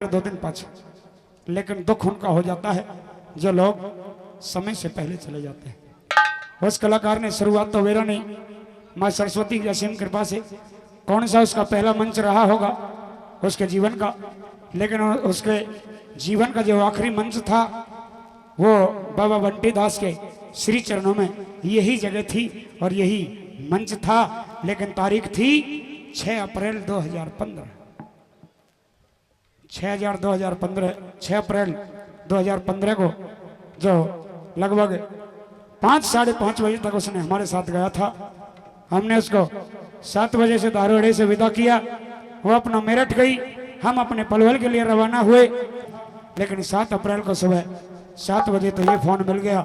2 दिन पाछे, लेकिन दुख उनका हो जाता है जो लोग समय से पहले चले जाते हैं। उस कलाकार ने शुरुआत तो वेरा नहीं, माँ सरस्वती की असीम कृपा से कौन सा उसका पहला मंच रहा होगा उसके जीवन का, लेकिन उसके जीवन का जो आखिरी मंच था वो बाबा बंटी दास के श्री चरणों में यही जगह थी और यही मंच था। लेकिन तारीख थी 6 अप्रैल 2015, 6 अप्रैल 2015 को, जो लगभग 5 साढ़े 5 बजे तक उसने हमारे साथ गया था। हमने उसको 7 बजे से दारोड़े से विदा किया, वो अपना मेरठ गई, हम अपने पलवल के लिए रवाना हुए। लेकिन 7 अप्रैल को सुबह 7 बजे तो ये फोन मिल गया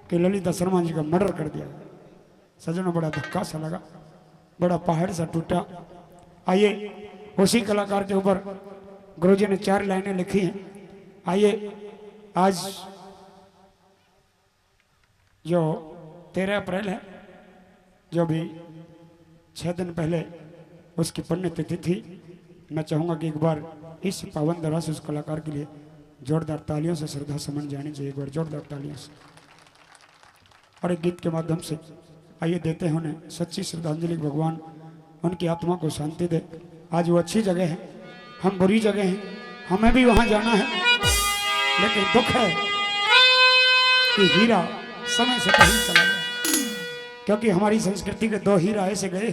कि ललिता शर्मा जी का मर्डर कर दिया। सजनों बड़ा धक्का सा लगा, बड़ा पहाड़ सा टूटा। आइए उसी कलाकार के ऊपर गुरुजी ने 4 लाइनें लिखी हैं। आइए आज जो 13 अप्रैल है, जो भी 6 दिन पहले उसकी पुण्यतिथि थी, मैं चाहूँगा कि एक बार इस पावन दरा से उस कलाकार के लिए जोरदार तालियों से श्रद्धा समन जानी चाहिए। एक बार जोरदार तालियों से और एक गीत के माध्यम से आइए देते हैं उन्हें सच्ची श्रद्धांजलि। भगवान उनकी आत्मा को शांति दे। आज वो अच्छी जगह है, हम बुरी जगह हैं, हमें भी वहां जाना है, लेकिन दुख है कि हीरा समय से पहले चला गया। क्योंकि हमारी संस्कृति के 2 हीरा ऐसे गए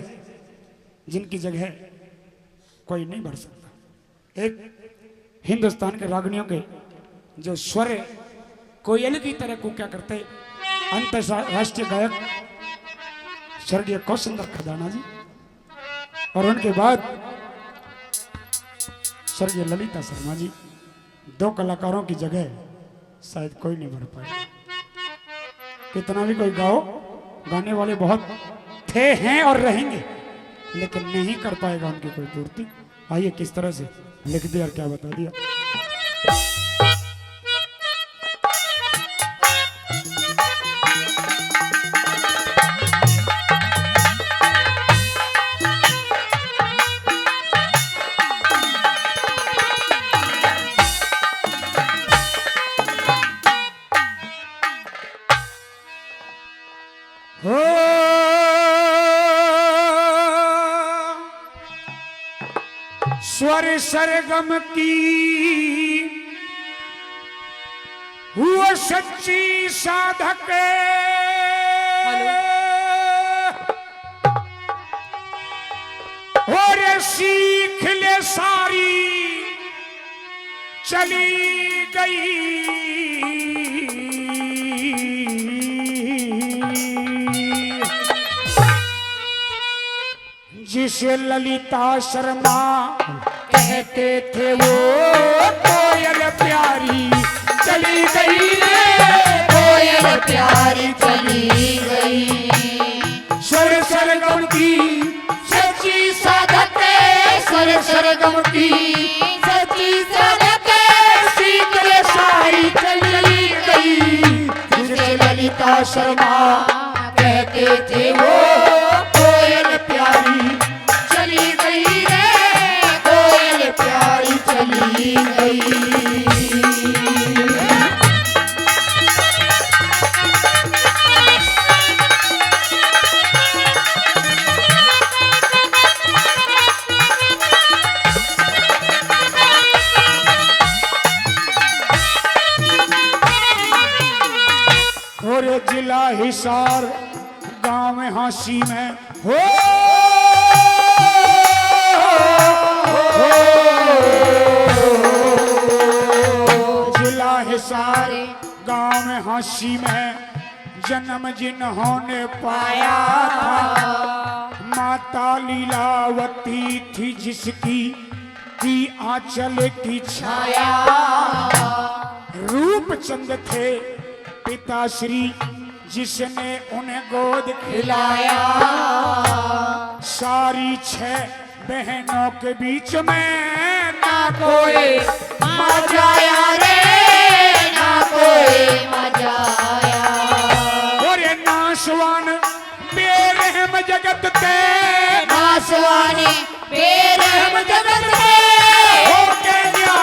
जिनकी जगह कोई नहीं भर सकता। एक हिंदुस्तान के रागनियों के जो स्वर कोयल की तरह कूक्या करते अंतरराष्ट्रीय गायक स्वर्गीय कौशिंदर खदाना जी, और उनके बाद स्वर्गीय ललिता शर्मा जी, 2 कलाकारों की जगह शायद कोई नहीं भर पाएगा। कितना भी कोई गाओ, गाने वाले बहुत थे, हैं और रहेंगे, लेकिन नहीं कर पाएगा उनकी कोई पूर्ति। आइए किस तरह से लिख दिया और क्या बता दिया। स्वर सरगम की वो सच्ची साधक और सीख ले सारी चली गई। जिसे ललिता शर्मा कहते थे वो कोयल प्यारी चली गई रे, कोयल प्यारी चली गई। स्वर सरगम की सच्ची साधक, स्वर सरगम की सच्ची साधक, सीख ले सारी चली गई। जिसे ललिता शर्मा कहते थे वो कोयल प्यारी चली गई रे, कोयल प्यारी चली गई। और जिला हिसार गांव हांसी में हो, जिला हिसार गांव में हांसी में जन्म जिन्होंने पाया था, माता लीलावती थी जिसकी थी आंचल की छाया। रूपचंद थे पिताश्री जिसने उन्हें गोद खिलाया। सारी 6 बहनों के बीच में ना कोई मजा आया रे, ना कोई मजा आया। और ये नासवान बेरहम जगत ते, नासवान बेरहम जगत में होके न्याय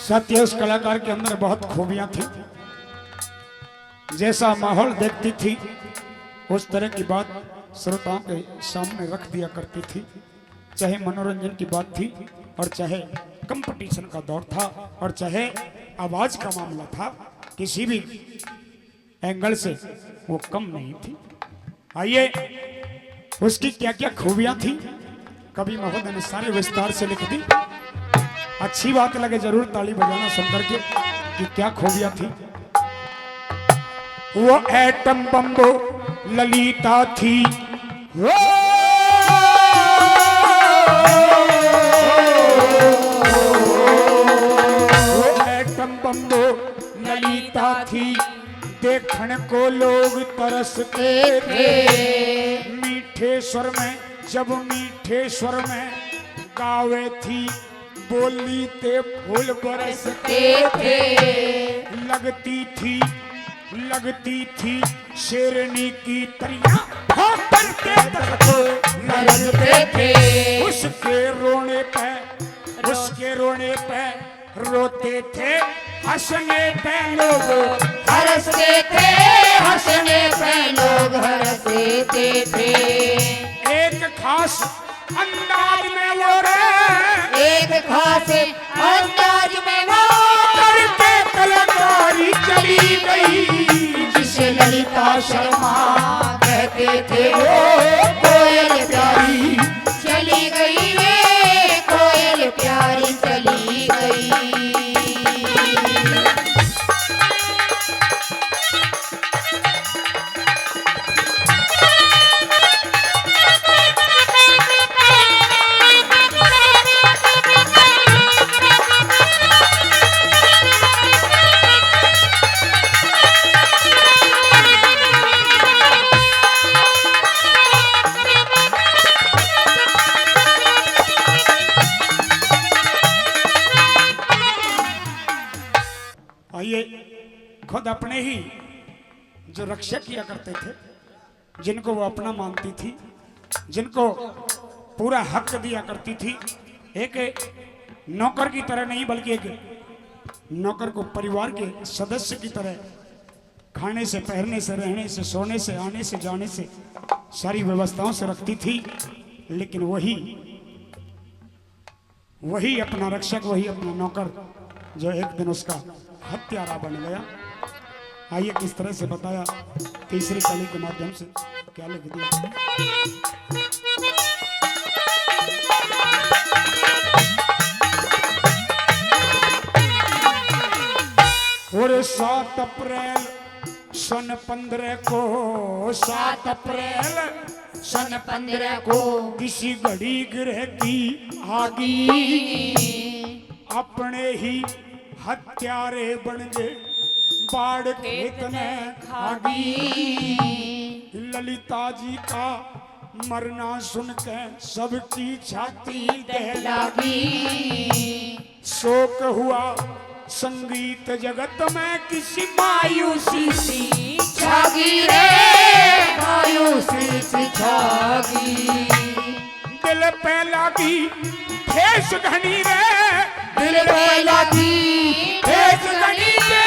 सत्य उस कलाकार के अंदर बहुत खूबियां थी। जैसा माहौल देखती थी उस तरह की बात श्रोताओं के सामने रख दिया करती थी। चाहे मनोरंजन की बात थी और चाहे कंपटीशन का दौर था और चाहे आवाज का मामला था, किसी भी एंगल से वो कम नहीं थी। आइए उसकी क्या क्या खूबियां थी कवि महोदय ने सारे विस्तार से लिख दी। अच्छी बात लगे जरूर ताली बजाना सुनकर के कि क्या खूबियां थी। वो एटम बम ललिता थी, वो एटम बम ललिता थी, देखने को लोग तरसते थे। मीठे स्वर में जब मीठे स्वर में गावे थी, बोली ते फूल बरसते थे। लगती थी शेरनी की तरिया, होकर के तख्त लगते थे। उसके रोने पे रोते थे, हंसने पे लोग हंसते थे, हंसने पे लोग हंसते थे। एक खास अंदाज में वो रे, एक खास अंदाज में वो करके कलाकारी चली गई। जिसे ललिता शर्मा कहते थे, वो कोयल प्यारी चली गई रे, कोयल प्यारी चली गई। खुद अपने ही जो रक्षा किया करते थे, जिनको वो अपना मानती थी, जिनको पूरा हक दिया करती थी, एक नौकर की तरह नहीं बल्कि एक नौकर को परिवार के सदस्य की तरह खाने से, पहनने से, रहने से, सोने से, आने से, जाने से सारी व्यवस्थाओं से रखती थी। लेकिन वही अपना रक्षक, वही अपना नौकर जो एक दिन उसका हत्यारा बन गया। आइए किस तरह से बताया तीसरी कली के माध्यम से क्या लिख दिया। और 7 अप्रैल सन 15 को, 7 अप्रैल सन 15 को किसी घड़ी गिरह की आगी, अपने ही हत्यारे बन गए बाढ़ खेत ने खागी। ललिता जी का मरना सुनकर सबकी छाती दहलागी। शोक हुआ संगीत जगत में किसी मायूसी सी छागी रे, मायूसी सी छागी। दिल पे लगी ठेस घनी रे, दिल पे लगी ठेस घनी रे,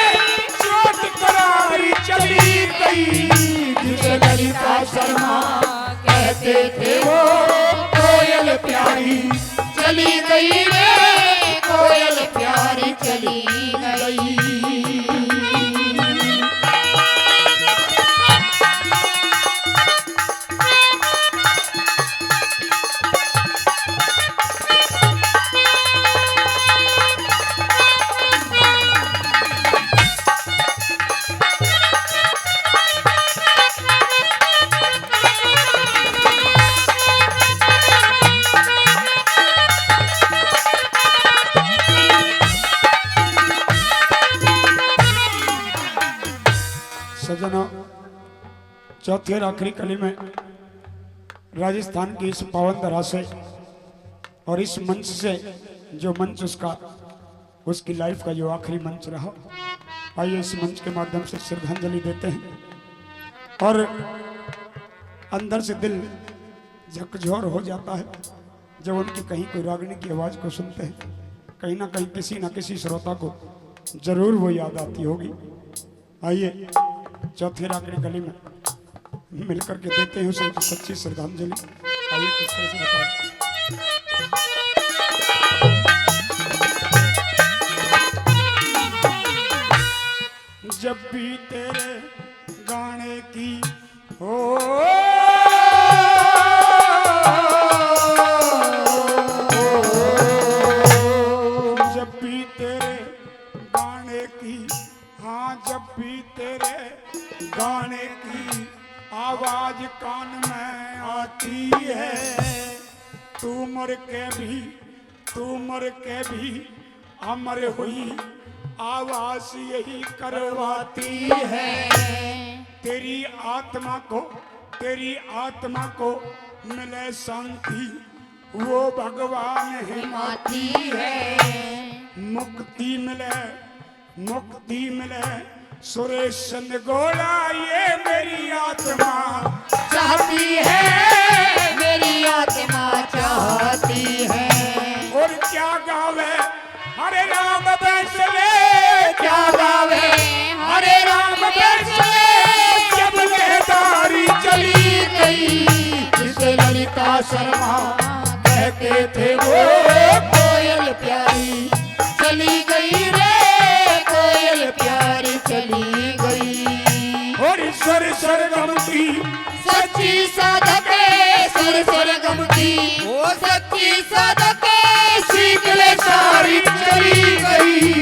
चोट करारी चली गई। जिसे ललिता शर्मा कहते थे, वो कोयल प्यारी चली गई रे, कोयल प्यारी चली गई। सजनों, चौथी और आखिरी कली में राजस्थान की इस पावन धरा से और इस मंच से, जो मंच उसकी लाइफ का जो आखिरी मंच रहा, आइए इस मंच के माध्यम से श्रद्धांजलि देते हैं। और अंदर से दिल झकझोर हो जाता है जब उनकी कहीं कोई रागिनी की आवाज को सुनते हैं। कहीं ना कहीं किसी ना किसी श्रोता को जरूर वो याद आती होगी। आइए चौथे राग की गली में मिलकर के देते हैं उसे सच्ची श्रद्धांजलि। आइए किस तरह से बताओ। जब भी तेरे गाने की हो जब भी तेरे गाने की, हाँ जब भी तेरे गाने की आवाज कान में आती है, तू मर के भी अमर हुई आवाज यही करवाती है। तेरी आत्मा को मिले शांति वो भगवान हिमाती है। मुक्ति मिले सुरेश चंद्र गोला ये मेरी आत्मा चाहती है, मेरी आत्मा चाहती है। और क्या गावे हरे राम बैसले, क्या गावे हरे राम बैसले, जब मेहदारी चली गई जिसे ललिता शर्मा कहते थे वो कोयल प्यारी चली गई रे, कोयल प्यारी चली गई। और ईश्वर सरगम की सच्ची साधके सुर सरगम की, वो सच्ची साधके सीख ले सारी चली गई।